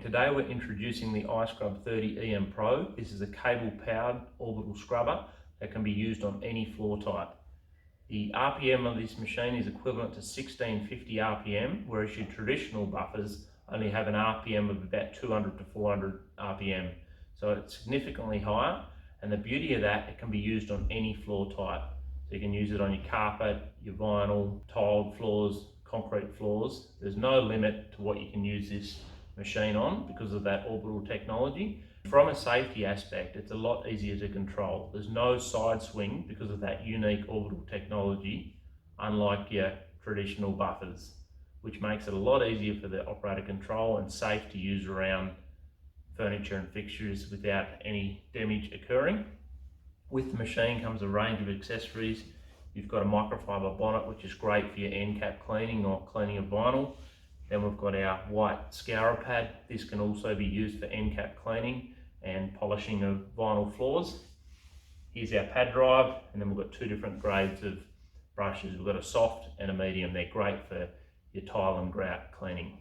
Today we're introducing the iScrub 30 EM Pro. This is a cable-powered orbital scrubber that can be used on any floor type. The RPM of this machine is equivalent to 1650 RPM, whereas your traditional buffers only have an RPM of about 200 to 400 RPM. So it's significantly higher, and the beauty of that, it can be used on any floor type. So you can use it on your carpet, your vinyl, tiled floors, concrete floors. There's no limit to what you can use this machine on because of that orbital technology. From a safety aspect, it's a lot easier to control. There's no side swing because of that unique orbital technology, unlike your traditional buffers, which makes it a lot easier for the operator control and safe to use around furniture and fixtures without any damage occurring. With the machine comes a range of accessories. You've got a microfiber bonnet, which is great for your end cap cleaning or cleaning of vinyl. Then we've got our white scourer pad. This can also be used for end cap cleaning and polishing of vinyl floors. Here's our pad drive, and then we've got two different grades of brushes. We've got a soft and a medium. They're great for your tile and grout cleaning.